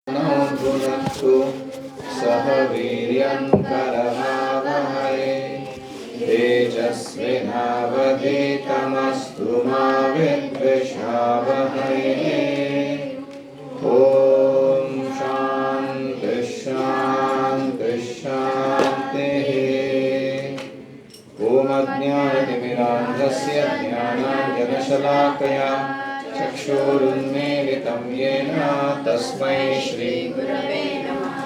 भुनक्तु सह वीर्यं करवावहै तेजस्विनावधीतमस्तु मा विद्विषावहै। ॐ शान्ति शान्ति शान्तिः। ॐ अज्ञानतिमिरान्धस्य ज्ञानाञ्जनशलाकया चक्षुरुन्मीलितं येन तस्मै श्रीगुरवे नमः।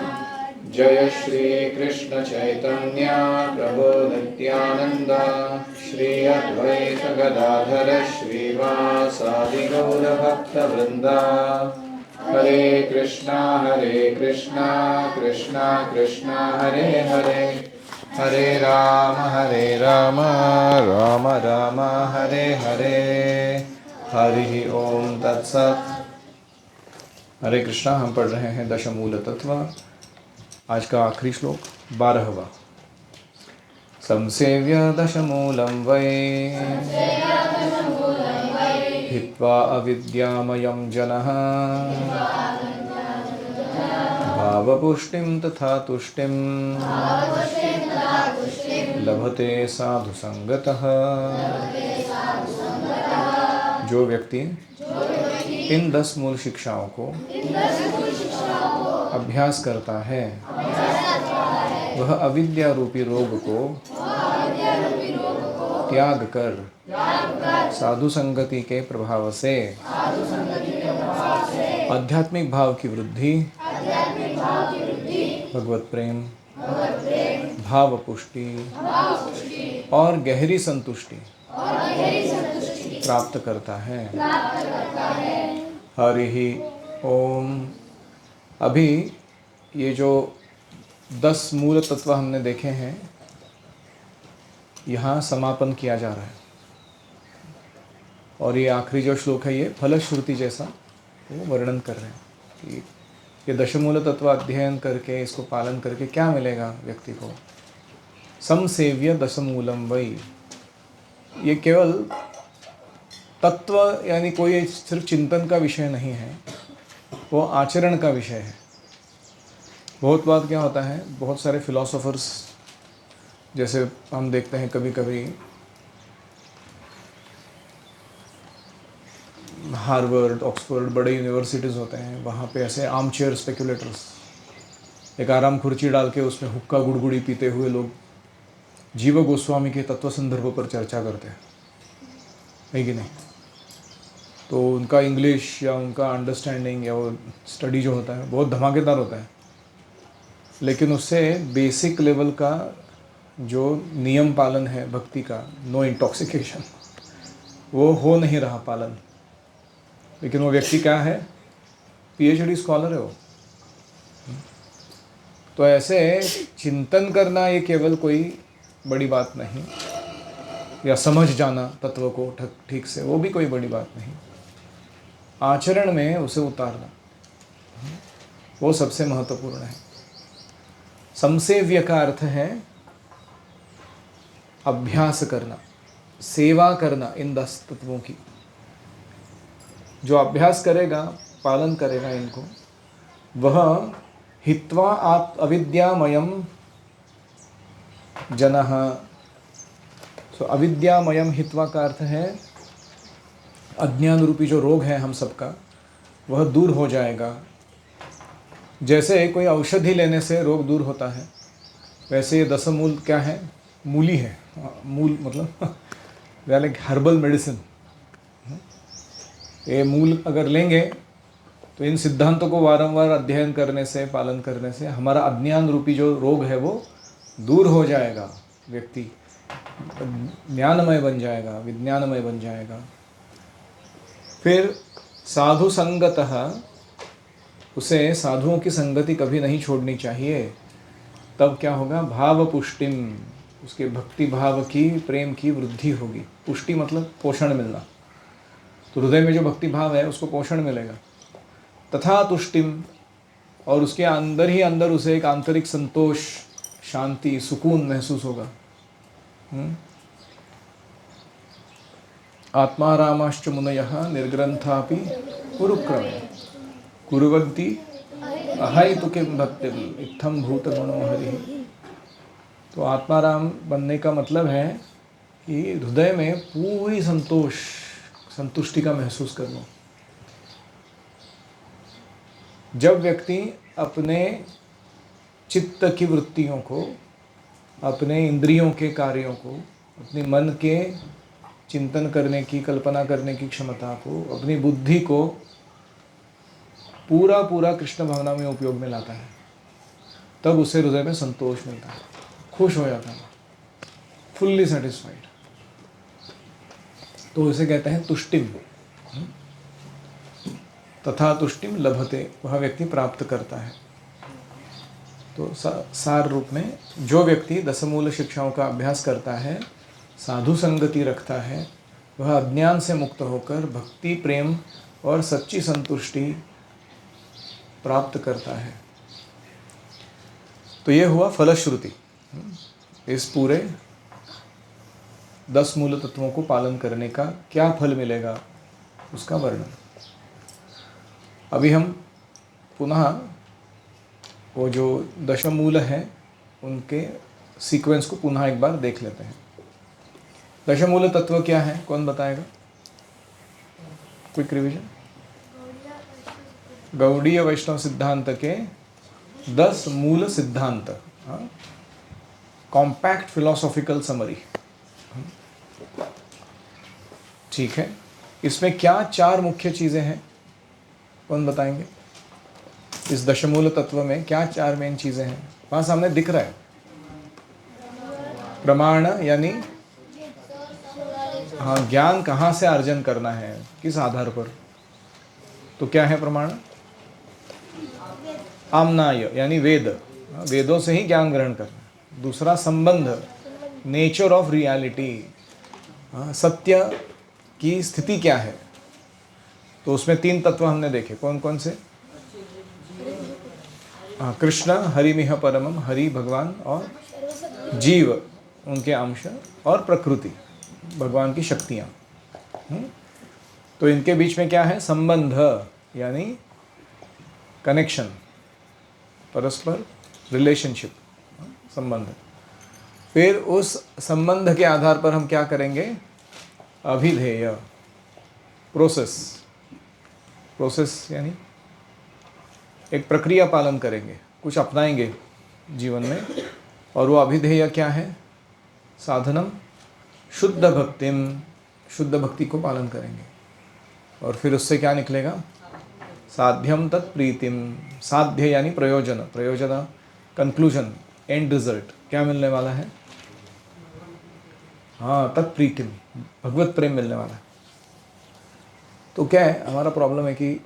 जय श्री कृष्ण चैतन्य प्रभो नित्यानंद श्री अद्वैत गदाधर श्रीवासादि गौर भक्तवृंद। हरे कृष्णा कृष्णा कृष्णा हरे हरे, हरे राम राम राम हरे हरे। हरि ओम तत्सत। हरे कृष्णा। हम पढ़ रहे हैं दशमूल तत्व। आज का आखिरी श्लोक 12वां। संसेव्य दशमूलं वै हित्वा अविद्यामयं जनः भावपुष्टिं तथा तुष्टिं लभते साधु संगतः। जो व्यक्ति इन 10 मूल शिक्षाओं को अभ्यास करता है वह अविद्या रूपी रोग को त्याग कर साधु संगति के प्रभाव से आध्यात्मिक भाव की वृद्धि, भगवत प्रेम, भाव पुष्टि और गहरी संतुष्टि प्राप्त करता है। हरि ओम। अभी ये जो 10 मूल तत्व हमने देखे हैं, यहाँ समापन किया जा रहा है। और ये आखिरी जो श्लोक है ये फलश्रुति जैसा वो वर्णन कर रहे हैं कि ये दशमूल तत्व अध्ययन करके इसको पालन करके क्या मिलेगा व्यक्ति को। समसेव्य दशमूलम वै। ये केवल तत्व यानी कोई सिर्फ चिंतन का विषय नहीं है, वो आचरण का विषय है। बहुत बात क्या होता है, बहुत सारे फिलोसोफर्स जैसे हम देखते हैं कभी कभी हार्वर्ड, ऑक्सफोर्ड, बड़े यूनिवर्सिटीज़ होते हैं, वहाँ पे ऐसे आर्म चेयर स्पेकुलेटर्स, एक आराम खुर्ची डाल के उसमें हुक्का गुड़गुड़ी पीते हुए लोग जीव गोस्वामी के तत्व संदर्भ पर चर्चा करते हैं, है कि नहीं। तो उनका इंग्लिश या उनका अंडरस्टैंडिंग या वो स्टडी जो होता है बहुत धमाकेदार होता है, लेकिन उससे बेसिक लेवल का जो नियम पालन है भक्ति का, नो इंटॉक्सिकेशन, वो हो नहीं रहा पालन। लेकिन वो व्यक्ति क्या है, पीएचडी स्कॉलर है वो। तो ऐसे चिंतन करना ये केवल कोई बड़ी बात नहीं, या समझ जाना तत्व को ठीक से, वो भी कोई बड़ी बात नहीं। आचरण में उसे उतारना वो सबसे महत्वपूर्ण है। समसेव्य का अर्थ है अभ्यास करना, सेवा करना इन 10 तत्वों की। जो अभ्यास करेगा, पालन करेगा इनको, वह हित्वा अविद्यामयम जनः। सो अविद्यामयम हित्वा का अर्थ है अज्ञान रूपी जो रोग है हम सबका, वह दूर हो जाएगा। जैसे कोई औषधि लेने से रोग दूर होता है, वैसे ये 10 मूल क्या है, मूली है। मूल मतलब लाइक हर्बल मेडिसिन। ये मूल अगर लेंगे तो इन सिद्धांतों को वारंवार अध्ययन करने से, पालन करने से हमारा अज्ञान रूपी जो रोग है वो दूर हो जाएगा। व्यक्ति ज्ञानमय बन जाएगा, विज्ञानमय बन जाएगा। फिर साधु संगतः, उसे साधुओं की संगति कभी नहीं छोड़नी चाहिए। तब क्या होगा, भाव पुष्टिम, उसके भक्ति भाव की, प्रेम की वृद्धि होगी। पुष्टि मतलब पोषण मिलना। तो हृदय में जो भक्ति भाव है उसको पोषण मिलेगा। तथा तुष्टिम, और उसके अंदर ही अंदर उसे एक आंतरिक संतोष, शांति, सुकून महसूस होगा। आत्मारामाश्च मुनयः निर्ग्रंथापि कुरुक्रमे कुर्वन्ति अहै तु किं भक्तिम इत्थम भूत गुणो हरि। तो आत्माराम बनने का मतलब है कि हृदय में पूरी संतुष्टि का महसूस करना। जब व्यक्ति अपने चित्त की वृत्तियों को, अपने इंद्रियों के कार्यों को, अपने मन के चिंतन करने की, कल्पना करने की क्षमता को, अपनी बुद्धि को पूरा पूरा कृष्ण भावना में उपयोग में लाता है, तब उसे हृदय में संतोष मिलता है, खुश हो जाता है, फुल्ली सेटिस्फाइड। तो उसे कहते हैं तुष्टिम। तथा तुष्टिम लभते, वह व्यक्ति प्राप्त करता है। तो सार रूप में जो व्यक्ति दशमूल शिक्षाओं का अभ्यास करता है, साधु संगति रखता है, वह अज्ञान से मुक्त होकर भक्ति, प्रेम और सच्ची संतुष्टि प्राप्त करता है। तो ये हुआ फलश्रुति, इस पूरे 10 मूल तत्वों को पालन करने का क्या फल मिलेगा उसका वर्णन। अभी हम पुनः वो जो दशमूल हैं उनके सीक्वेंस को पुनः एक बार देख लेते हैं। दशमूल तत्व क्या है, कौन बताएगा? Quick revision. गौड़ीय वैष्णव सिद्धांत के 10 मूल सिद्धांत, कॉम्पैक्ट फिलोसॉफिकल समरी। ठीक है, इसमें क्या 4 मुख्य चीजें हैं, कौन बताएंगे? इस दशमूल तत्व में क्या 4 मेन चीजें हैं? वहां सामने दिख रहा है प्रमाण, यानी हाँ, ज्ञान कहाँ से अर्जन करना है, किस आधार पर। तो क्या है प्रमाण? आमनाय यानी वेद, वेदों से ही ज्ञान ग्रहण करना। दूसरा संबंध, नेचर ऑफ रियलिटी, सत्य की स्थिति क्या है। तो उसमें 3 तत्व हमने देखे, कौन कौन से? कृष्ण, हरिमिह परमम, हरि भगवान, और जीव उनके अंश, और प्रकृति भगवान की शक्तियाँ। तो इनके बीच में क्या है? संबंध यानी कनेक्शन, परस्पर रिलेशनशिप, संबंध। फिर उस संबंध के आधार पर हम क्या करेंगे? अभिधेय, प्रोसेस यानी एक प्रक्रिया पालन करेंगे, कुछ अपनाएंगे जीवन में। और वो अभिधेय क्या है? साधनम शुद्ध भक्तिम, शुद्ध भक्ति को पालन करेंगे। और फिर उससे क्या निकलेगा? साध्यम तत्प्रीतिम, साध्य यानी प्रयोजन, प्रयोजन कंक्लूजन, एंड रिजल्ट क्या मिलने वाला है? हाँ, तत्प्रीतिम, भगवत प्रेम मिलने वाला है। तो क्या है, हमारा प्रॉब्लम है कि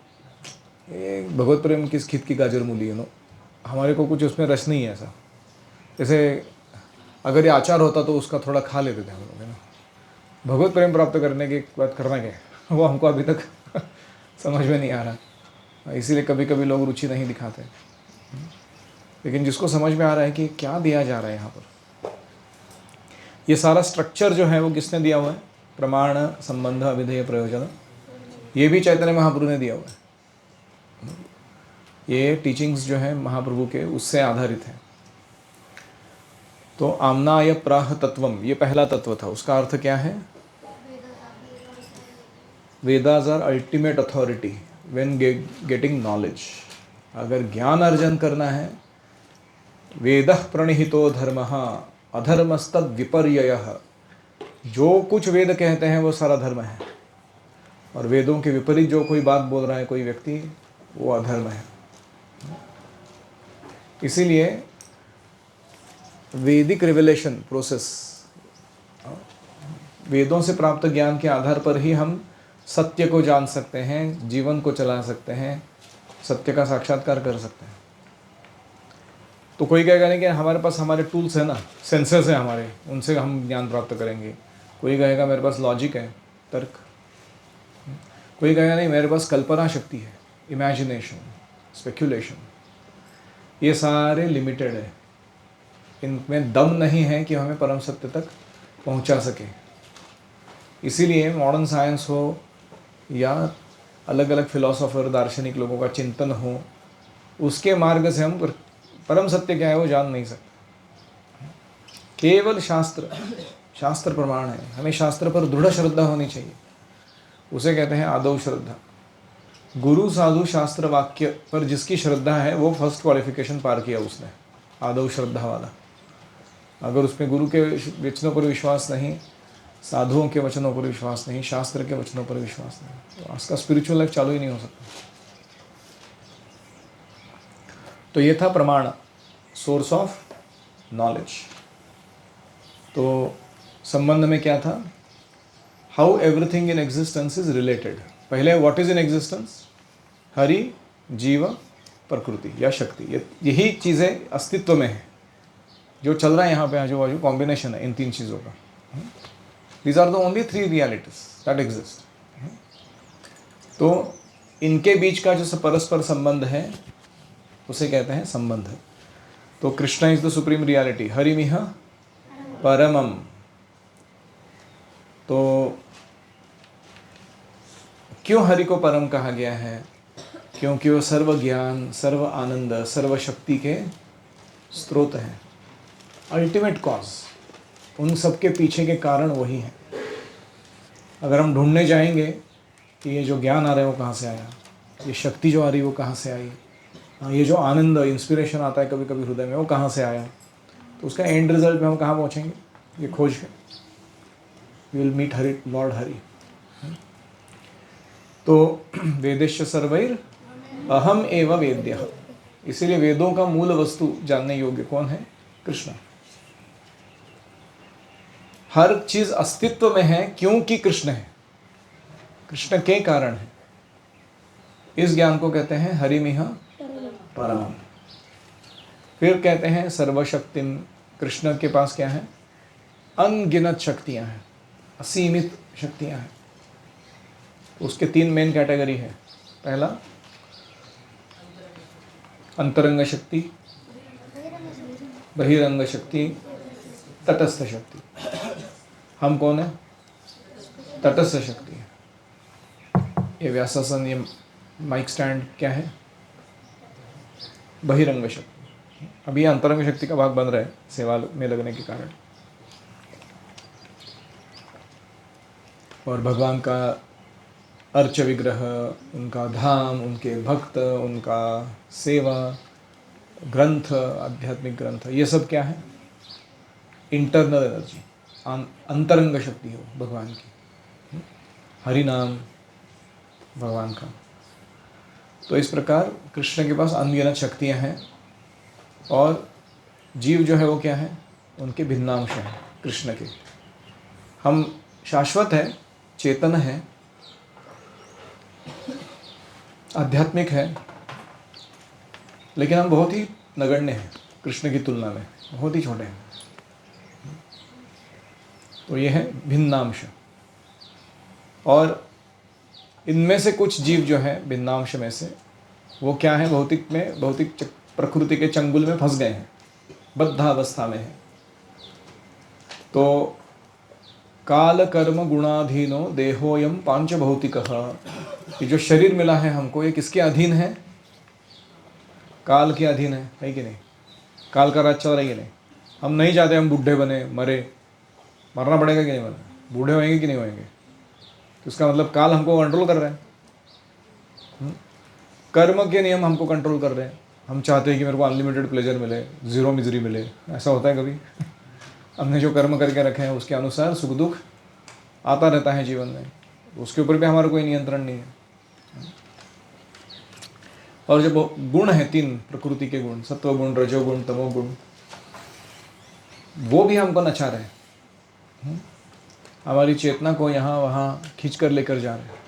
भगवत प्रेम किस खित की गाजर मूली है, नो, हमारे को कुछ उसमें रस नहीं है ऐसा। जैसे अगर ये आचार होता तो उसका थोड़ा खा लेते थे हम लोग, है ना। भगवत प्रेम प्राप्त करने की बात करना क्या है, वो हमको अभी तक समझ में नहीं आ रहा, इसीलिए कभी कभी लोग रुचि नहीं दिखाते। लेकिन जिसको समझ में आ रहा है कि क्या दिया जा रहा है यहाँ पर, ये सारा स्ट्रक्चर जो है वो किसने दिया हुआ है? प्रमाण, संबंध, अभिधेय, प्रयोजन। ये भी चैतन्य महाप्रभु ने दिया हुआ है। ये टीचिंग्स जो है महाप्रभु के, उससे आधारित है। तो आमनाय प्राह तत्वम, ये पहला तत्व था। उसका अर्थ क्या है? Vedas are ultimate authority when getting knowledge. अगर ज्ञान अर्जन करना है, वेदः प्रणिहितो धर्मः अधर्मस्तद विपर्ययः, जो कुछ वेद कहते हैं वो सारा धर्म है। और वेदों के विपरीत जो कोई बात बोल रहा है कोई व्यक्ति, वो अधर्म है। इसीलिए वैदिक रिवेलेशन प्रोसेस, वेदों से प्राप्त ज्ञान के आधार पर ही हम सत्य को जान सकते हैं, जीवन को चला सकते हैं, सत्य का साक्षात्कार कर सकते हैं। तो कोई कहेगा नहीं कि हमारे पास हमारे टूल्स हैं ना, सेंसर्स हैं हमारे, उनसे हम ज्ञान प्राप्त करेंगे। कोई कहेगा मेरे पास लॉजिक है, तर्क। कोई कहेगा नहीं मेरे पास कल्पना शक्ति है, इमेजिनेशन, स्पेक्युलेशन। ये सारे लिमिटेड है, इनमें दम नहीं है कि हमें परम सत्य तक पहुंचा सके। इसीलिए मॉडर्न साइंस हो या अलग अलग फिलोसोफर, दार्शनिक लोगों का चिंतन हो, उसके मार्ग से हम परम सत्य क्या है वो जान नहीं सकते। केवल शास्त्र प्रमाण है, हमें शास्त्र पर दृढ़ श्रद्धा होनी चाहिए, उसे कहते हैं आदौ श्रद्धा। गुरु साधु शास्त्र वाक्य पर जिसकी श्रद्धा है वो फर्स्ट क्वालिफिकेशन पार किया उसने, आदौ श्रद्धा वाला। अगर उसमें गुरु के वचनों पर विश्वास नहीं, साधुओं के वचनों पर विश्वास नहीं, शास्त्र के वचनों पर विश्वास नहीं, तो उसका स्पिरिचुअल लाइफ चालू ही नहीं हो सकता। तो ये था प्रमाण, सोर्स ऑफ नॉलेज। तो संबंध में क्या था? How everything in existence is related. पहले what is in existence? Hari, जीव, प्रकृति या शक्ति, यही चीज़ें अस्तित्व में है। जो चल रहा है यहाँ पे आजू बाजू कॉम्बिनेशन है इन तीन चीज़ों का। These are the only three realities that exist. तो इनके बीच का जो परस्पर संबंध है उसे कहते हैं संबंध। तो Krishna is the supreme reality, हरिमिह परमम। तो क्यों हरि को परम कहा गया है? क्योंकि वो सर्व ज्ञान, सर्व आनंद, सर्व शक्ति के स्रोत हैं, अल्टीमेट कॉज। उन सब के पीछे के कारण वही हैं। अगर हम ढूंढने जाएंगे कि ये जो ज्ञान आ रहा है वो कहाँ से आया, ये शक्ति जो आ रही है वो कहाँ से आई, ये जो आनंद इंस्पिरेशन आता है कभी कभी हृदय में वो कहाँ से आया, तो उसका एंड रिजल्ट में हम कहाँ पहुँचेंगे? ये खोज है। We will meet Hari, lord Hari. तो वेदेश्य सर्वैर अहम एव वेद्यः। इसीलिए वेदों का मूल वस्तु जानने योग्य कौन है? कृष्ण। हर चीज अस्तित्व में है क्योंकि कृष्ण है, कृष्ण के कारण है। इस ज्ञान को कहते हैं हरिमिह परम। फिर कहते हैं सर्वशक्तिम। कृष्ण के पास क्या है? अनगिनत शक्तियां हैं, असीमित शक्तियां हैं। उसके तीन मेन कैटेगरी है। पहला अंतरंग शक्ति, बहिरंग शक्ति, तटस्थ शक्ति। हम कौन है? तटस्थ शक्ति है। ये व्यासासन, ये माइक स्टैंड क्या है? बहिरंग शक्ति। अभी ये अंतरंग शक्ति का भाग बन रहा है सेवा में लगने के कारण। और भगवान का अर्च विग्रह, उनका धाम, उनके भक्त, उनका सेवा, ग्रंथ, आध्यात्मिक ग्रंथ, ये सब क्या है? इंटरनल एनर्जी, अंतरंग शक्ति हो भगवान की, हरि नाम भगवान का। तो इस प्रकार कृष्ण के पास अनगिनत शक्तियाँ हैं। और जीव जो है वो क्या है? उनके भिन्नांश हैं कृष्ण के। हम शाश्वत है, चेतन है, आध्यात्मिक है, लेकिन हम बहुत ही नगण्य हैं कृष्ण की तुलना में, बहुत ही छोटे हैं। तो ये है भिन्नांश। और इनमें से कुछ जीव जो है भिन्नांश में से, वो क्या है? भौतिक प्रकृति के चंगुल में फंस गए हैं, बद्धावस्था में है। तो काल कर्म गुणाधीनो देहोयम पांच भौतिकः। ये जो शरीर मिला है हमको, ये किसके अधीन है? काल के अधीन है कि नहीं? काल का राज चल रहा है कि नहीं? हम नहीं चाहते हम बूढ़े बने, मरना पड़ेगा कि नहीं मरना, बूढ़े होएंगे कि नहीं होएंगे, तो इसका मतलब काल हमको कंट्रोल कर रहा है। कर्म के नियम हमको कंट्रोल कर रहे हैं। हम चाहते हैं कि मेरे को अनलिमिटेड प्लेजर मिले, ज़ीरो मिजरी मिले। ऐसा होता है कभी? हमने जो कर्म करके रखे हैं उसके अनुसार सुख दुख आता रहता है जीवन में, उसके ऊपर भी हमारा कोई नियंत्रण नहीं है। और जब गुण है तीन प्रकृति के गुण, सत्व गुण, रजोगुण, तमोगुण, वो भी हमको नचा रहे हैं, हमारी चेतना को यहाँ वहाँ खींच कर लेकर जा रहे हैं।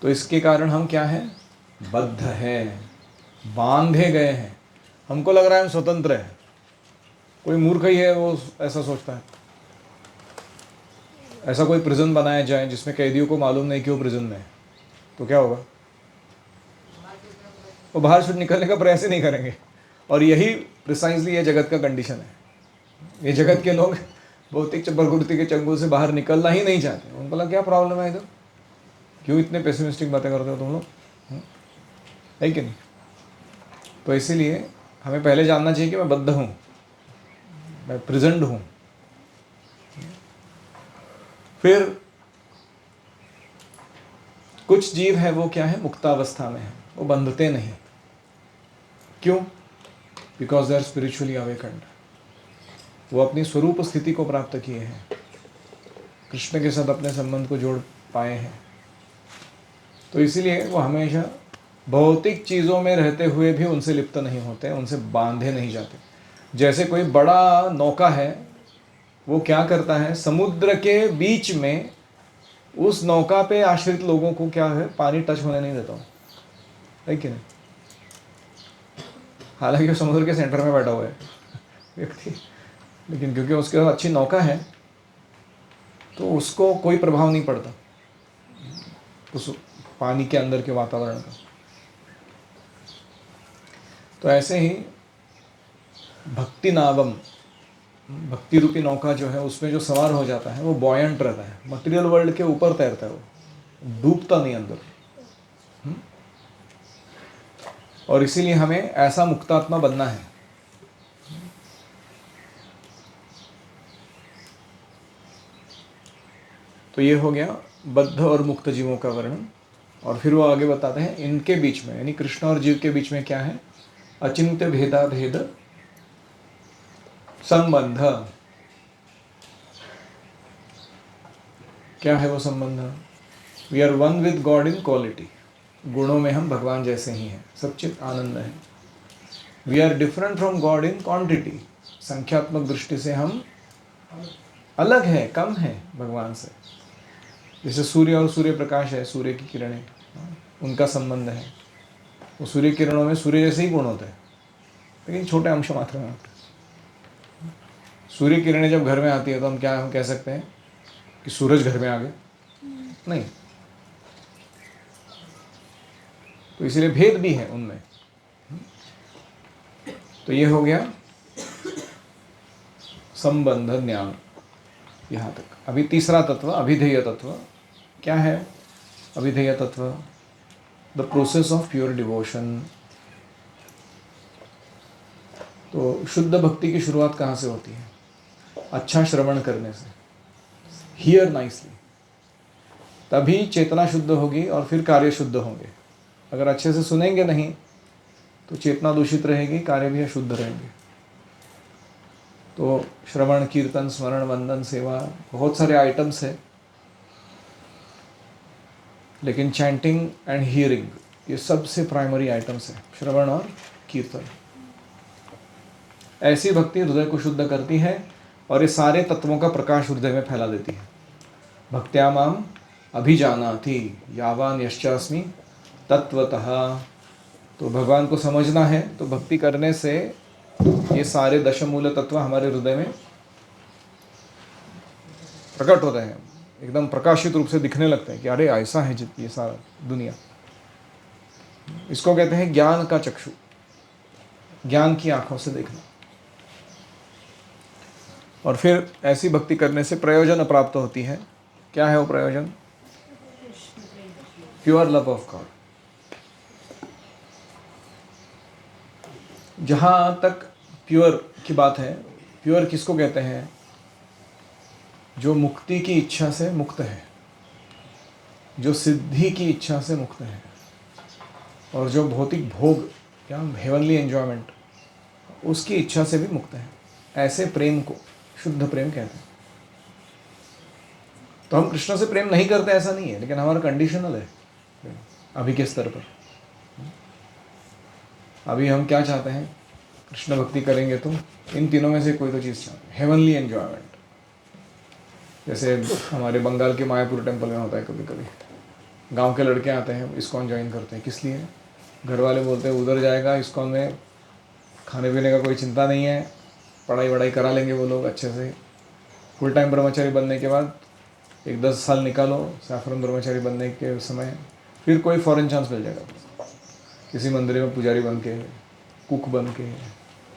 तो इसके कारण हम क्या हैं? बद्ध हैं, बांधे गए हैं। हमको लग रहा है हम स्वतंत्र हैं। कोई मूर्ख ही है वो ऐसा सोचता है। ऐसा कोई प्रिजन बनाया जाए जिसमें कैदियों को मालूम नहीं कि वो प्रिजन में है, तो क्या होगा? वो बाहर छूट निकलने का प्रयास ही नहीं करेंगे। और यही प्रिसाइजली ये जगत का कंडीशन है। ये जगत के लोग भौतिक प्रकृति के चंगुल से बाहर निकलना ही नहीं चाहते। उनको लगा क्या प्रॉब्लम है इधर, क्यों इतने पेसिमिस्टिक बातें करते हो तुम लोग, है कि नहीं? तो इसीलिए हमें पहले जानना चाहिए कि मैं बद्ध हूँ, मैं प्रेजेंट हूँ। फिर कुछ जीव है वो क्या है, मुक्तावस्था में है, वो बंधते नहीं। क्यों? Because they are spiritually awakened. वो अपनी स्वरूप स्थिति को प्राप्त किए हैं, कृष्ण के साथ अपने संबंध को जोड़ पाए हैं। तो इसीलिए वो हमेशा भौतिक चीज़ों में रहते हुए भी उनसे लिप्त नहीं होते, उनसे बांधे नहीं जाते। जैसे कोई बड़ा नौका है, वो क्या करता है, समुद्र के बीच में उस नौका पे आश्रित लोगों को क्या है, पानी टच होने नहीं देता हूँ, है कि नहीं? हालांकि वो समुद्र के सेंटर में बैठा हुआ है व्यक्ति, लेकिन क्योंकि उसके पास अच्छी नौका है तो उसको कोई प्रभाव नहीं पड़ता उस पानी के अंदर के वातावरण का। तो ऐसे ही भक्ति नावम, भक्ति रूपी नौका जो है, उसमें जो सवार हो जाता है वो बॉयंट रहता है, मटेरियल वर्ल्ड के ऊपर तैरता है, वो डूबता नहीं अंदर। और इसीलिए हमें ऐसा मुक्तात्मा बनना है। तो ये हो गया बद्ध और मुक्त जीवों का वर्णन। और फिर वो आगे बताते हैं इनके बीच में, यानी कृष्ण और जीव के बीच में क्या है, अचिंत्य भेदा भेद संबंध। क्या है वो संबंध? We are one with God in quality, गुणों में हम भगवान जैसे ही हैं, सच्चित आनंद है। We are different from God in quantity, संख्यात्मक दृष्टि से हम अलग है, कम है भगवान से। जैसे सूर्य और सूर्य प्रकाश है, सूर्य की किरणें, उनका संबंध है। वो सूर्य किरणों में सूर्य जैसे ही गुण होते हैं, लेकिन छोटे अंश मात्र में। सूर्य किरणें जब घर में आती है तो हम कह सकते हैं कि सूरज घर में आ गए? नहीं। तो इसलिए भेद भी है उनमें। तो ये हो गया संबंध ज्ञान, यहाँ तक। अभी तीसरा तत्व, अभिधेय तत्व। क्या है अभिधेय तत्व? The process of pure devotion. तो शुद्ध भक्ति की शुरुआत कहाँ से होती है? अच्छा श्रवण करने से, हियर नाइसली। तभी चेतना शुद्ध होगी और फिर कार्य शुद्ध होंगे। अगर अच्छे से सुनेंगे नहीं तो चेतना दूषित रहेगी, कार्य भी अशुद्ध रहेंगे। तो श्रवण, कीर्तन, स्मरण, वंदन, सेवा, बहुत सारे आइटम्स है, लेकिन चैंटिंग एंड हियरिंग ये सबसे प्राइमरी आइटम्स है, श्रवण और कीर्तन। ऐसी भक्ति हृदय को शुद्ध करती है और ये सारे तत्वों का प्रकाश हृदय में फैला देती है। भक्त्या माम अभिजानाति यावान यश्चास्मि तत्वतः। तो भगवान को समझना है तो भक्ति करने से ये सारे दशमूल तत्व हमारे हृदय में प्रकट होते हैं, एकदम प्रकाशित रूप से दिखने लगते हैं कि अरे ऐसा है ये सारा दुनिया। इसको कहते हैं ज्ञान का चक्षु, ज्ञान की आंखों से देखना। और फिर ऐसी भक्ति करने से प्रयोजन प्राप्त होती है। क्या है वो प्रयोजन? Pure love of God. जहाँ तक प्योर की बात है, प्योर किसको कहते हैं? जो मुक्ति की इच्छा से मुक्त है, जो सिद्धि की इच्छा से मुक्त है, और जो भौतिक भोग या हेवनली एंजॉयमेंट उसकी इच्छा से भी मुक्त है। ऐसे प्रेम को शुद्ध प्रेम कहते हैं। तो हम कृष्ण से प्रेम नहीं करते ऐसा नहीं है, लेकिन हमारा कंडीशनल है अभी के स्तर पर। अभी हम क्या चाहते हैं? कृष्ण भक्ति करेंगे तो इन तीनों में से कोई तो चीज़ चाहते हैं, हेवनली एंजॉयमेंट। जैसे हमारे बंगाल के मायापुर टेम्पल में होता है, कभी कभी गांव के लड़के आते हैं, इस्कॉन ज्वाइन करते हैं। किस लिए? घर वाले बोलते हैं उधर जाएगा, इस्कॉन में खाने पीने का कोई चिंता नहीं है, पढ़ाई वढ़ाई करा लेंगे वो लोग अच्छे से। फुल टाइम ब्रह्मचारी बनने के बाद एक 10 साल निकालो सैफरन ब्रह्मचारी बनने के समय, फिर कोई फॉरेन चांस मिल जाएगा, किसी मंदिर में पुजारी बन के, कुक बन के,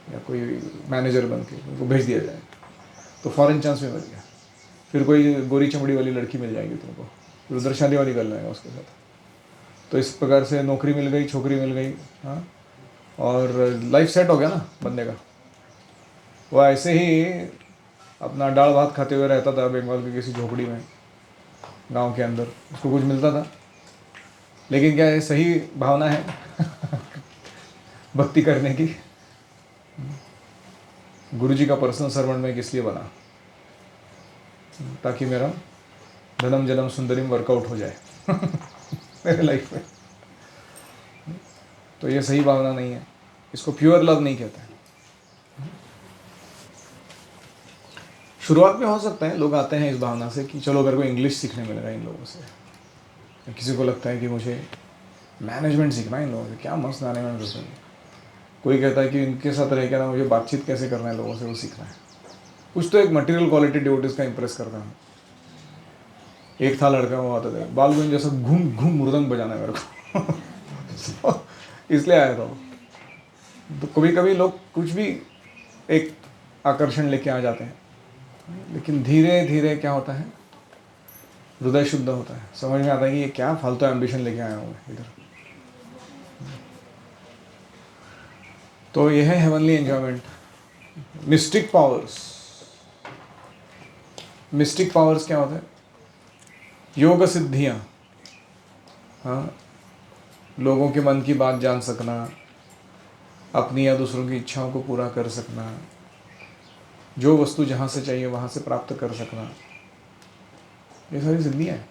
या कोई मैनेजर बन के उनको भेज दिया जाए तो फॉरेन चांस भी मिल गया। फिर कोई गोरी चमड़ी वाली लड़की मिल जाएगी तुमको, फिर उधर शादी वाली कर लेगा उसके साथ। तो इस प्रकार से नौकरी मिल गई, छोकरी मिल गई, हाँ, और लाइफ सेट हो गया ना बंदे का। वो ऐसे ही अपना दाल भात खाते हुए रहता था बंगाल की किसी झोपड़ी में, गांव के अंदर। उसको कुछ मिलता था, लेकिन क्या ये सही भावना है भक्ति करने की? गुरु जी का पर्सनल सर्वेंट मैं किस लिए बना? ताकि मेरा धनम जन्म सुंदरीम वर्कआउट हो जाए मेरे लाइफ में। तो ये सही भावना नहीं है, इसको प्योर लव नहीं कहते हैं। शुरुआत में हो सकता है लोग आते हैं इस भावना से कि चलो मेरे को इंग्लिश सीखने मिलेगा इन लोगों से। किसी को लगता है कि मुझे मैनेजमेंट सीखना है इन लोगों से, क्या मस्त मैनेजमेंट होता है। कोई कहता है कि इनके साथ रह के ना मुझे बातचीत कैसे करना है लोगों से वो सीखना है। कुछ तो एक मटेरियल क्वालिटी डिवोटीज का इंप्रेस करता हूँ। एक था लड़का, वो आता था बालगुंज जैसा घूम घूम मृदंग बजाना है मेरे को इसलिए आया था वो। तो कभी कभी लोग कुछ भी एक आकर्षण लेके आ जाते हैं, लेकिन धीरे धीरे क्या होता है, हृदय शुद्ध होता है, समझ में आता है कि ये क्या फालतू एम्बिशन लेके आया हूँ मैं इधर। तो ये है heavenly enjoyment. Mistake powers, mistake powers क्या होते हैं? योग सिद्धियाँ, हाँ, लोगों के मन की बात जान सकना, अपनी या दूसरों की इच्छाओं को पूरा कर सकना, जो वस्तु जहाँ से चाहिए वहाँ से प्राप्त कर सकना, ये सारी सिद्धियाँ हैं।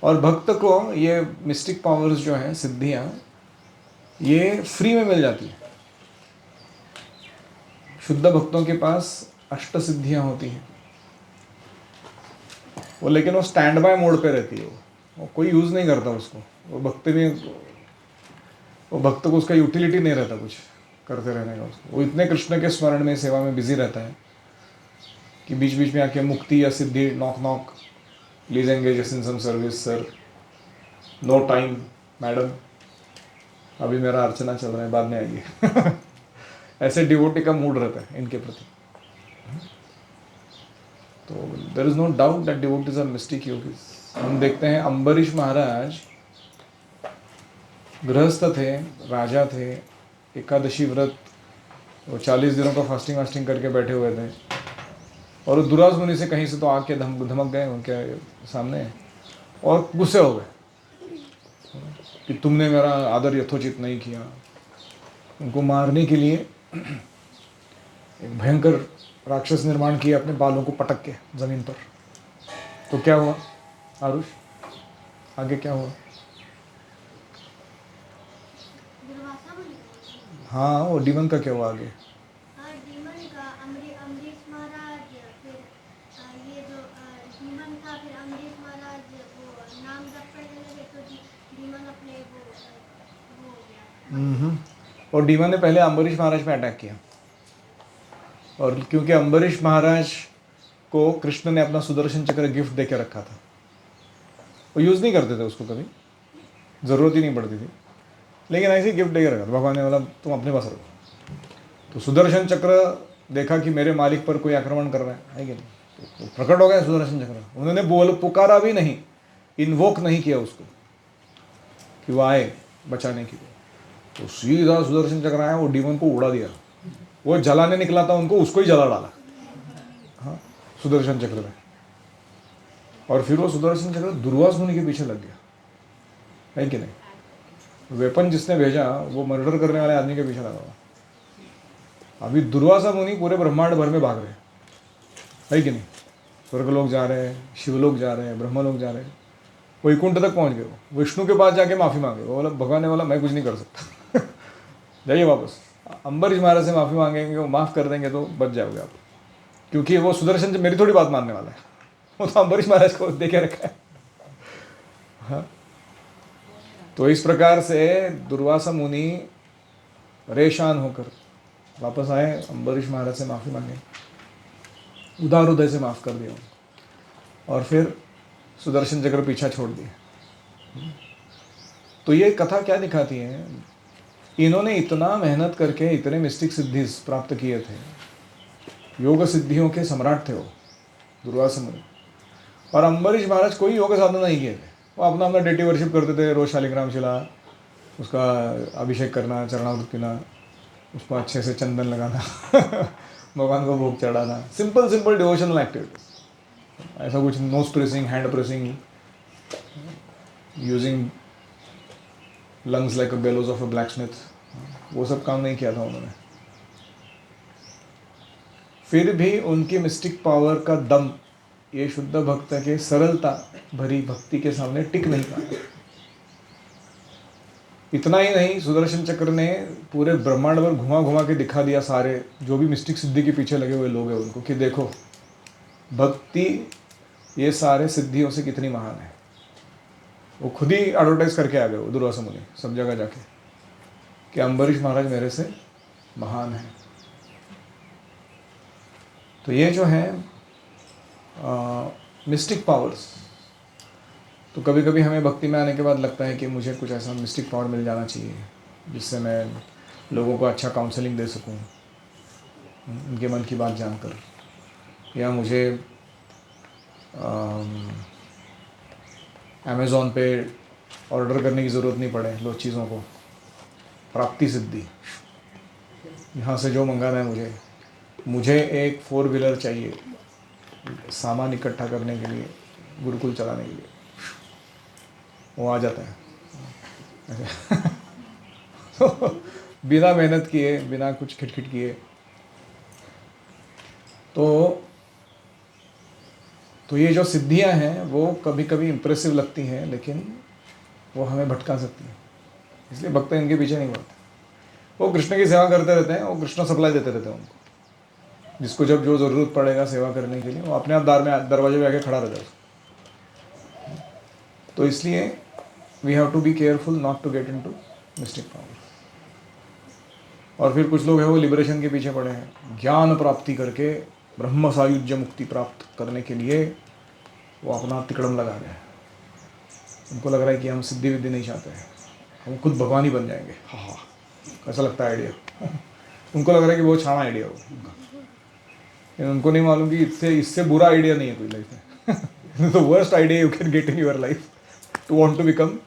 और भक्त को ये मिस्टिक पावर्स जो हैं, सिद्धियाँ, ये फ्री में मिल जाती है। शुद्ध भक्तों के पास अष्ट सिद्धियाँ होती हैं वो, लेकिन वो स्टैंड बाय मोड पे रहती है। वो कोई यूज़ नहीं करता उसको। वो भक्त में, वो भक्त को उसका यूटिलिटी नहीं रहता कुछ करते रहने का उसको। वो इतने कृष्ण के स्मरण में, सेवा में बिजी रहता है कि बीच बीच में आके मुक्ति या सिद्धि, knock knock, please engage in some service sir, no time madam, अभी मेरा अर्चना चल रहा है, बाद में आइए ऐसे डिवोटी का मूड रहता है इनके प्रति। तो there is no doubt that devotees are mystic yogis. हम देखते हैं अम्बरीश महाराज गृहस्थ थे, राजा थे, एकादशी व्रत, वो 40 दिनों का फास्टिंग वास्टिंग करके बैठे हुए थे, और दुरास मुनि से कहीं से तो आके धमक गए उनके सामने और गुस्से हो गए कि तुमने मेरा आदर यथोचित नहीं किया। उनको मारने के लिए एक भयंकर राक्षस निर्माण किया अपने बालों को पटक के जमीन पर। तो क्या हुआ आरुष, आगे क्या हुआ? हाँ, वो डीमन का क्या हुआ आगे? डीमन का अमरीश महाराज, फिर ये जो डीमन था, फिर अमरीश महाराज वो नाम जप करने लगे तो डीमन अपने वो हो गया। और डीमन ने पहले अम्बरीश महाराज पे अटैक किया, और क्योंकि अम्बरीश महाराज को कृष्ण ने अपना सुदर्शन चक्र गिफ्ट दे के रखा था, वो यूज़ नहीं करते थे उसको, कभी ज़रूरत ही नहीं पड़ती थी, लेकिन ऐसे ही गिफ्ट दे के रखा था। भगवान ने बोला तुम अपने पास रखो। तो सुदर्शन चक्र देखा कि मेरे मालिक पर कोई आक्रमण कर रहा है कि नहीं, तो प्रकट हो गया सुदर्शन चक्र। उन्होंने पुकारा भी नहीं, इन्वोक नहीं किया उसको कि वो आए बचाने के लिए, तो सीधा सुदर्शन चक्र आया, वो डीमन को उड़ा दिया। वो जलाने निकला था उनको, उसको ही जला डाला, हाँ, सुदर्शन चक्र में। और फिर वो सुदर्शन चक्र दुर्वास मुनि के पीछे लग गया, है कि नहीं? वेपन जिसने भेजा वो मर्डर करने वाले आदमी के पीछे लगा हुआ। अभी दुर्वासा मुनि पूरे ब्रह्मांड भर में भाग रहे हैं, है कि नहीं? स्वर्ग लोग जा रहे हैं, शिवलोक जा रहे हैं, ब्रह्म लोग जा रहे हैं, वैकुंठ तक पहुंच गए। वो विष्णु के पास जाके माफ़ी मांगे, वो बोला, भगवान ने बोला मैं कुछ नहीं कर सकता जाइए वापस। अम्बरीश महाराज से माफ़ी मांगेंगे, वो माफ़ कर देंगे तो बच जाओगे आप, क्योंकि वो सुदर्शन से मेरी थोड़ी बात मानने वाला है, वो तो अम्बरीश महाराज को देखे रखा है। हाँ, तो इस प्रकार से दुर्वासा मुनि परेशान होकर वापस आए, अम्बरीश महाराज से माफ़ी मांगे, उदार हृदय से माफ़ कर दिया, और फिर सुदर्शन चक्र पीछा छोड़ दिया। तो ये कथा क्या दिखाती है? इन्होंने इतना मेहनत करके इतने मिस्टिक सिद्धि प्राप्त किए थे, योग सिद्धियों के सम्राट थे वो दुर्वासा मुनि। और अम्बरीश महाराज कोई योग साधना नहीं किए थे, वो अपना अपना डेटी वर्शिप करते थे, रोज शालिग्राम शिला, उसका अभिषेक करना, चरणामृत पीना, उसको अच्छे से चंदन लगाना भगवान को भोग चढ़ाना, सिंपल सिंपल डिवोशनल एक्टिविटीज। ऐसा कुछ nose pressing, hand pressing, using lungs like a bellows of a blacksmith, वो सब काम नहीं किया था उन्होंने। फिर भी उनकी मिस्टिक पावर का दम ये शुद्ध भक्त के सरलता भरी भक्ति के सामने टिक नहीं पाया। इतना ही नहीं, सुदर्शन चक्र ने पूरे ब्रह्मांड पर घुमा घुमा के दिखा दिया सारे जो भी मिस्टिक सिद्धि के पीछे लगे हुए लोग हैं उनको, कि देखो भक्ति ये सारे सिद्धियों से कितनी महान है। वो खुद ही एडवर्टाइज करके आ गए वो दुर्वासा मुनि सब जगह जाके, कि अम्बरीश महाराज मेरे से महान है। तो ये जो है मिस्टिक पावर्स, तो कभी कभी हमें भक्ति में आने के बाद लगता है कि मुझे कुछ ऐसा मिस्टिक पावर मिल जाना चाहिए जिससे मैं लोगों को अच्छा काउंसलिंग दे सकूं, उनके मन की बात जानकर, या मुझे अमेज़ॉन पे ऑर्डर करने की ज़रूरत नहीं पड़े लो चीज़ों को, प्राप्ति सिद्धि, यहाँ से जो मंगाना है मुझे एक 4 व्हीलर चाहिए सामान इकट्ठा करने के लिए, गुरुकुल चलाने के लिए, वो आ जाता है बिना मेहनत किए, बिना कुछ खिटखिट किए। तो ये जो सिद्धियां हैं वो कभी कभी इम्प्रेसिव लगती हैं, लेकिन वो हमें भटका सकती हैं, इसलिए भक्त इनके पीछे नहीं पड़ते। वो कृष्ण की सेवा करते रहते हैं, वो कृष्ण सप्लाई देते रहते हैं उनको, जिसको जब जो ज़रूरत पड़ेगा सेवा करने के लिए वो अपने आप दरवाजे में आके खड़ा रहता है। तो इसलिए we have to be careful not to get into mystic power. और फिर कुछ लोग हैं वो लिबरेशन के पीछे पड़े हैं, ज्ञान प्राप्ति करके ब्रह्म सायुज्य मुक्ति प्राप्त करने के लिए वो अपना तिकड़म लगा रहे हैं। उनको लग रहा है कि हम सिद्धि विद्धि नहीं चाहते हैं, हम खुद भगवान ही बन जाएंगे। हाँ, कैसा लगता है आइडिया उनको लग रहा है कि वो छाना आइडिया हो, लेकिन उनको नहीं मालूम कि इससे बुरा आइडिया नहीं है कोई लाइफ में। The worst idea you can get in your life to want to become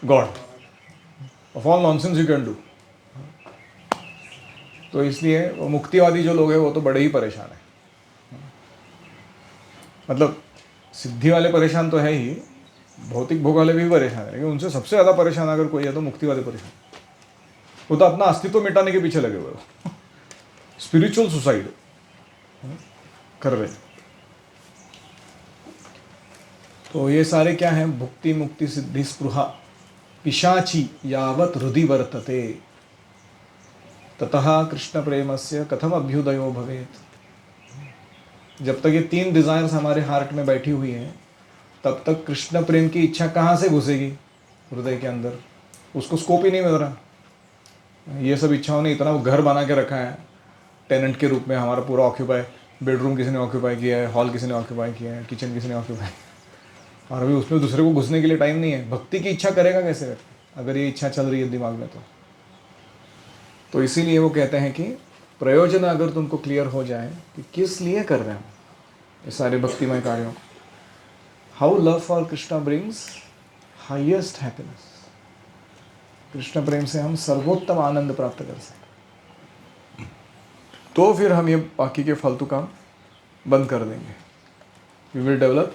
God, of all nonsense you can do. तो इसलिए वो मुक्तिवादी जो लोग हैं वो तो बड़े ही परेशान हैं। मतलब सिद्धि वाले परेशान तो है ही, भौतिक भोग वाले भी परेशान है, लेकिन उनसे सबसे ज़्यादा परेशान अगर कोई है तो मुक्ति वाले परेशान। वो तो अपना अस्तित्व मिटाने के पीछे लगे हुए हो, स्पिरिचुअल सुसाइड कर रहे हैं। तो ये सारे क्या हैं? भुक्ति मुक्ति सिद्धि स्पृहा पिशाची यावत हृदि वर्तते ततः कृष्ण प्रेमस्य कथम अभ्युदयो भवेत। जब तक ये 3 डिज़ायर्स हमारे हार्ट में बैठी हुई हैं, तब तक कृष्ण प्रेम की इच्छा कहाँ से घुसेगी हृदय के अंदर? उसको स्कोप ही नहीं मिल रहा। ये सब इच्छाओं ने इतना घर बना के रखा है टेनेंट के रूप में, हमारा पूरा ऑक्यूपाई, बेडरूम किसी ने ऑक्यूपाई किया है, हॉल किसी ने ऑक्यूपाई किया है, किचन किसी ने ऑक्यूपाई, और अभी उसमें दूसरे को घुसने के लिए टाइम नहीं है। भक्ति की इच्छा करेगा कैसे अगर ये इच्छा चल रही है दिमाग में? तो इसीलिए वो कहते हैं कि प्रयोजन अगर तुमको क्लियर हो जाए कि किस लिए कर रहे हैं ये सारे भक्तिमय कार्यों को, how love for Krishna brings highest happiness, Krishna प्रेम से हम सर्वोत्तम आनंद प्राप्त कर सकते, तो फिर हम ये बाकी के फालतू काम बंद कर देंगे। We will develop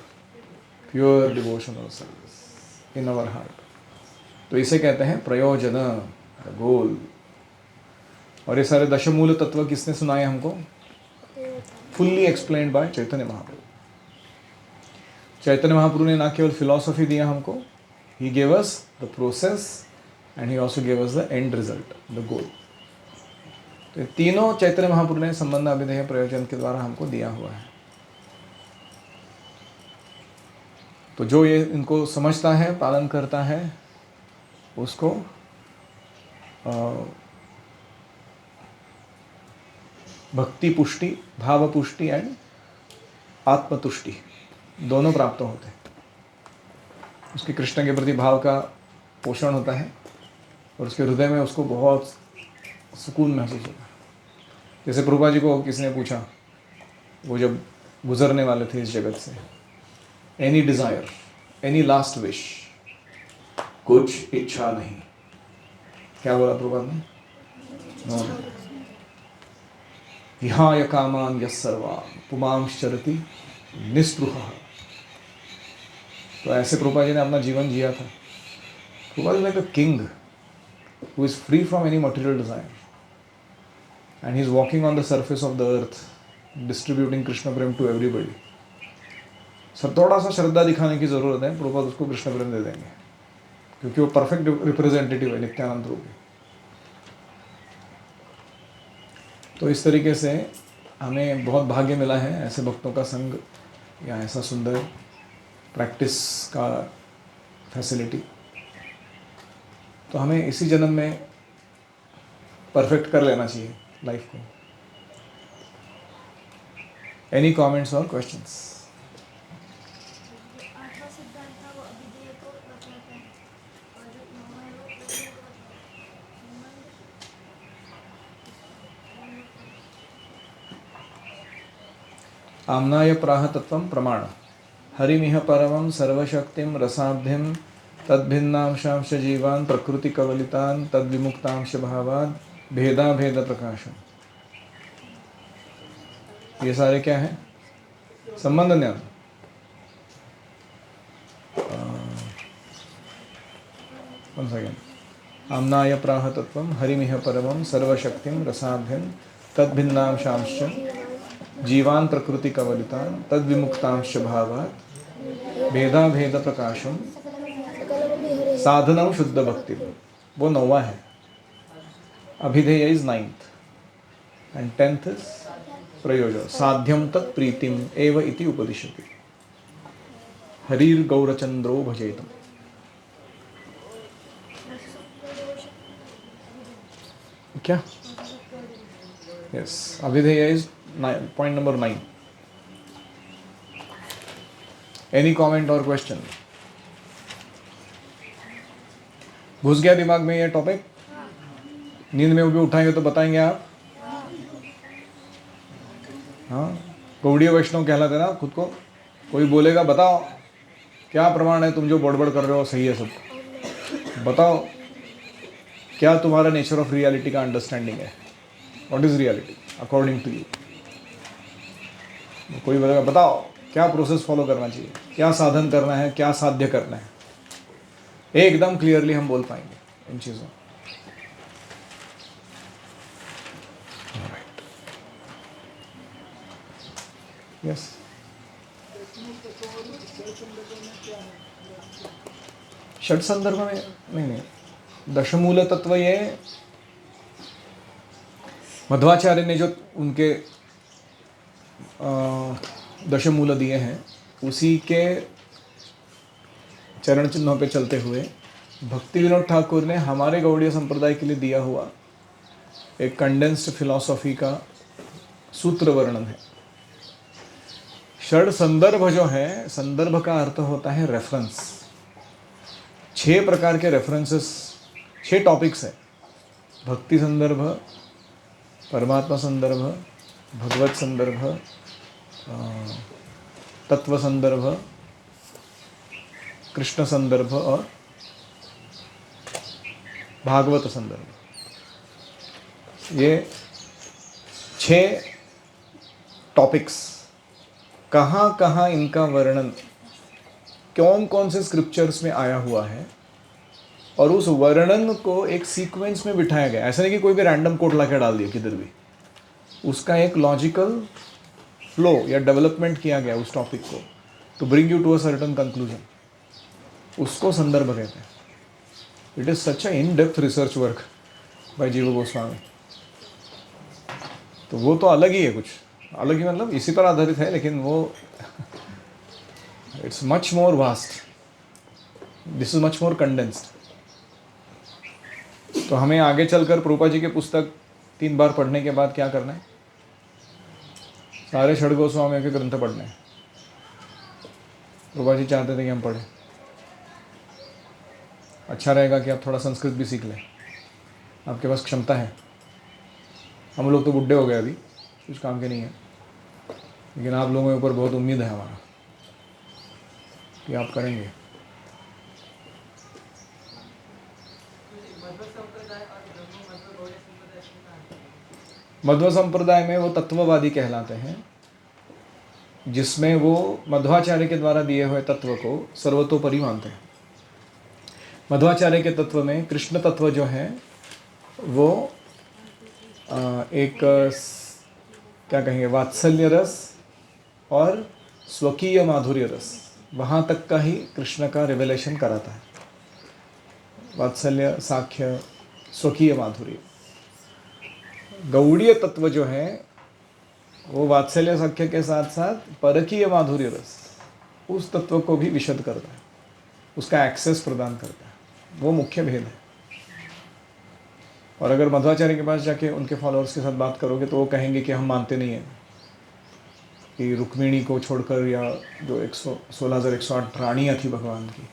pure devotional service in our heart. तो इसे कहते हैं प्रयोजन, गोल। और ये सारे दशमूल तत्व किसने सुनाए हमको? Fully explained bye Chaitanya Mahaprabhu. Chaitanya Mahaprabhu ने ना केवल फिलॉसफी दिया हमको, he gave us the process and he also gave us the end result, the goal. तो तीनों चैतन्य महाप्रभु ने संबंध अभिधेय प्रयोजन के द्वारा हमको दिया हुआ है। तो जो ये इनको समझता है, पालन करता है, उसको भक्ति पुष्टि, भाव पुष्टि एंड आत्मतुष्टि दोनों प्राप्त होते हैं। उसके कृष्ण के प्रति भाव का पोषण होता है और उसके हृदय में उसको बहुत सुकून महसूस होता है। जैसे प्रभुपाद जी को किसी ने पूछा, वो जब गुजरने वाले थे इस जगत से, any desire, any last wish, कुछ इच्छा नहीं, क्या बोला प्रभुपाद ने? नो। विहाय कामान यस्सर्वान् पुमांश्चरति निस्पृहः। तो ऐसे प्रभुपाद जी ने अपना जीवन जिया था। Prabhupada is like a king who is free from any material desire, and he is walking on the surface of the earth distributing Krishna prem to everybody. Sir थोड़ा सा श्रद्धा दिखाने की ज़रूरत है, प्रभुपाद उसको कृष्ण प्रेम दे देंगे, क्योंकि वो परफेक्ट रिप्रेजेंटेटिव है नित्यानंद रूप। तो इस तरीके से हमें बहुत भाग्य मिला है ऐसे भक्तों का संग या ऐसा सुंदर प्रैक्टिस का फैसिलिटी। तो हमें इसी जन्म में परफेक्ट कर लेना चाहिए लाइफ को। एनी कमेंट्स और क्वेश्चंस? आठवां सिद्धांत था वो अभिधेय को बताता है, और जो नौवां है वो प्रमेय को बताता है। आम्नाय प्राह तत्वं प्रमाण हरिमिह परमं सर्वशक्तिं रसाब्धिं तद्भिन्नांशांश जीवान् प्रकृति कवलितान् तद्विमुक्तांश भावान् भेदा भेद प्रकाशम। ये सारे क्या है? संबंध ज्ञान। One second. आम्नाय प्राह तत्वं हरिमिह परमं सर्वशक्तिं रसाब्धिं तद्भिन्नांशांश जीवान् प्रकृति कवलितान् तद्विमुक्तांश भावात् भेदा भेद प्रकाशम साधनम शुद्ध भक्ति। वो नौवा है। अभिधेय is 9th and 10th is प्रयोजन। साध्यम तत् प्रीतिम एव इति उपदिशति हरिर गौरचंद्रो भजेतम। क्या? यस, अभिधेय is point number 9। Any comment और क्वेश्चन? घुस गया दिमाग में ये टॉपिक? नींद में भी उठाएंगे तो बताएंगे आप? हाँ, गौड़ीय वैष्णव कहलाते ना खुद को। कोई बोलेगा बताओ क्या प्रमाण है, तुम जो बड़बड़ कर रहे हो सही है सब, बताओ क्या तुम्हारा नेचर ऑफ रियलिटी का अंडरस्टैंडिंग है, what is reality according to you. कोई बोलेगा बताओ क्या प्रोसेस फॉलो करना चाहिए, क्या साधन करना है, क्या साध्य करना है, एकदम क्लियरली हम बोल पाएंगे इन चीज़ों। यस, षट संदर्भ में नहीं, दशमूल तत्व ये मध्वाचार्य ने जो उनके दशमूल दिए हैं उसी के चरण चिन्हों पे चलते हुए भक्ति विनोद ठाकुर ने हमारे गौड़ीय संप्रदाय के लिए दिया हुआ एक कंडेंस्ड फिलॉसफी का सूत्र वर्णन है। षड संदर्भ जो है, संदर्भ का अर्थ होता है रेफरेंस। 6 प्रकार के रेफरेंसेस, 6 टॉपिक्स है। भक्ति संदर्भ, परमात्मा संदर्भ, भगवत संदर्भ, तत्व संदर्भ, कृष्ण संदर्भ और भागवत संदर्भ। ये 6 टॉपिक्स, कहाँ कहाँ इनका वर्णन कौन कौन से स्क्रिप्चर्स में आया हुआ है और उस वर्णन को एक सीक्वेंस में बिठाया गया। ऐसा नहीं कि कोई भी रैंडम कोट ला के डाल दिया किधर भी, उसका एक लॉजिकल फ्लो या डेवलपमेंट किया गया उस टॉपिक को to bring you to a certain conclusion. उसको संदर्भ कहते हैं। It is such a in depth research work by Jiva Goswami. तो वो तो अलग ही है, कुछ अलग ही मतलब इसी पर आधारित है, लेकिन वो it's much more vast, this is much more condensed. तो हमें आगे चलकर प्रभुपाद जी के पुस्तक 3 बार पढ़ने के बाद क्या करना है? सारे षड गोस्वामियों के ग्रंथ पढ़ने हैं। प्रभुपाद जी चाहते थे कि हम पढ़ें। अच्छा रहेगा कि आप थोड़ा संस्कृत भी सीख लें, आपके पास क्षमता है। हम लोग तो बुढ़े हो गए अभी, कुछ काम के नहीं है, लेकिन आप लोगों के ऊपर बहुत उम्मीद है हमारा कि आप करेंगे। मध्व संप्रदाय मध्व संप्रदाय में वो तत्ववादी कहलाते हैं, जिसमें वो मध्वाचार्य के द्वारा दिए हुए तत्व को सर्वतोपरि मानते हैं। मध्वाचार्य के तत्व में कृष्ण तत्व जो है वो एक क्या कहेंगे, वात्सल्य रस और स्वकीय माधुर्य रस, वहाँ तक का ही कृष्ण का रिवेलेशन कराता है। वात्सल्य, साख्य, स्वकीय माधुर्य। गौड़ीय तत्व जो है वो वात्सल्य साख्य के साथ साथ परकीय माधुर्य रस, उस तत्व को भी विशद करता है, उसका एक्सेस प्रदान करता है। वो मुख्य भेद है। और अगर मध्वाचार्य के पास जाके उनके फॉलोअर्स के साथ बात करोगे तो वो कहेंगे कि हम मानते नहीं हैं कि रुक्मिणी को छोड़कर, या जो 16,108 रानियाँ थी भगवान की,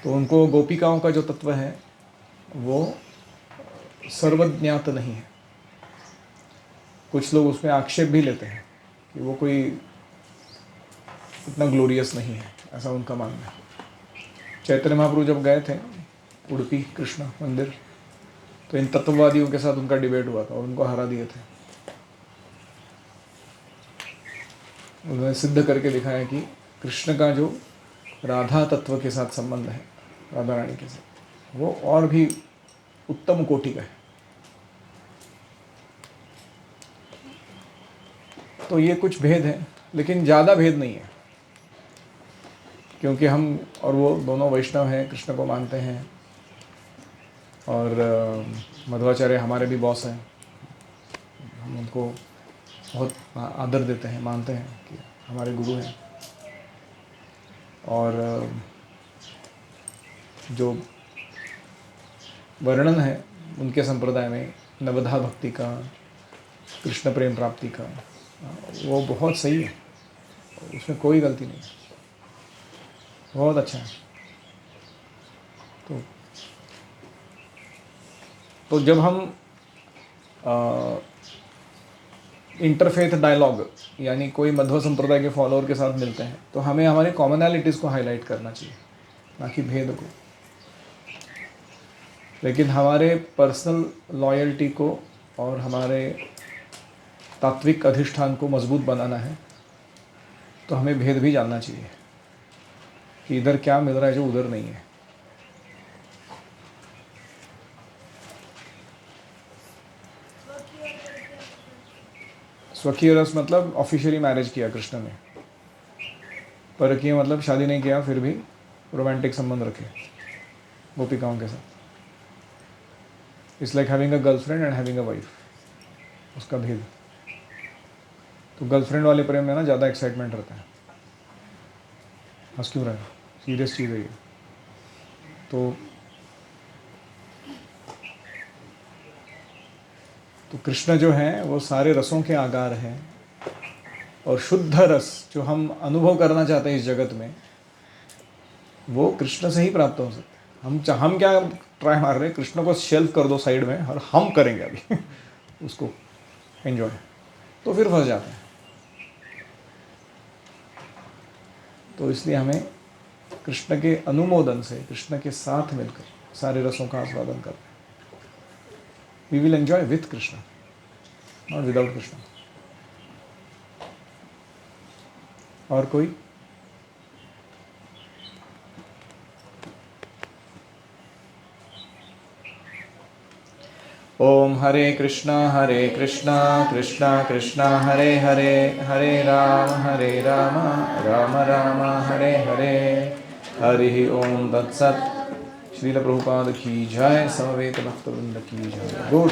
तो उनको गोपिकाओं का जो तत्व है वो सर्वज्ञात नहीं है। कुछ लोग उसमें आक्षेप भी लेते हैं कि वो कोई इतना ग्लोरियस नहीं है, ऐसा उनका मानना है। चैतन्य महाप्रभु जब गए थे उडुपी कृष्ण मंदिर, तो इन तत्ववादियों के साथ उनका डिबेट हुआ था और उनको हरा दिए थे। उन्होंने सिद्ध करके दिखाया कि कृष्ण का जो राधा तत्व के साथ संबंध है, राधा रानी के साथ, वो और भी उत्तम कोटि का है। तो ये कुछ भेद है, लेकिन ज़्यादा भेद नहीं है, क्योंकि हम और वो दोनों वैष्णव हैं, कृष्ण को मानते हैं। और मध्वाचार्य हमारे भी बॉस हैं, हम उनको बहुत आदर देते हैं, मानते हैं कि हमारे गुरु हैं। और जो वर्णन है उनके संप्रदाय में नवधा भक्ति का, कृष्ण प्रेम प्राप्ति का, वो बहुत सही है, उसमें कोई गलती नहीं है, बहुत अच्छा है। तो जब हम इंटरफेथ डायलॉग यानी कोई मध्व संप्रदाय के फॉलोअर के साथ मिलते हैं तो हमें हमारे कॉमनैलिटीज़ को हाईलाइट करना चाहिए, ना कि भेद को। लेकिन हमारे पर्सनल लॉयल्टी को और हमारे तात्विक अधिष्ठान को मजबूत बनाना है तो हमें भेद भी जानना चाहिए कि इधर क्या मिल रहा है जो उधर नहीं है। स्वकीय रस मतलब ऑफिशियली मैरिज किया कृष्ण ने, परकीय मतलब शादी नहीं किया फिर भी रोमांटिक संबंध रखे गोपिकाओं के साथ। It's like having a girlfriend and having a wife, उसका भेद। तो गर्लफ्रेंड वाले प्रेम में ना ज़्यादा एक्साइटमेंट रहता है। हंस क्यों रहा है, सीरियस चीज़ है ये। तो कृष्ण जो हैं वो सारे रसों के आगार हैं, और शुद्ध रस जो हम अनुभव करना चाहते हैं इस जगत में, वो कृष्ण से ही प्राप्त हो सकते हैं। हम क्या ट्राई मार रहे हैं, कृष्ण को शेल्फ कर दो साइड में और हम करेंगे अभी उसको एंजॉय, तो फिर फंस जाते हैं। तो इसलिए हमें कृष्ण के अनुमोदन से, कृष्ण के साथ मिलकर सारे रसों का आस्वादन करना है। We will enjoy with Krishna, not without Krishna. और कोई? ओम हरे कृष्णा कृष्णा कृष्णा हरे हरे, हरे राम राम राम हरे हरे। हरि ओम तत्सत्। श्रील प्रभुपाद की जय, समवेत भक्तवृंद की जय। गुड।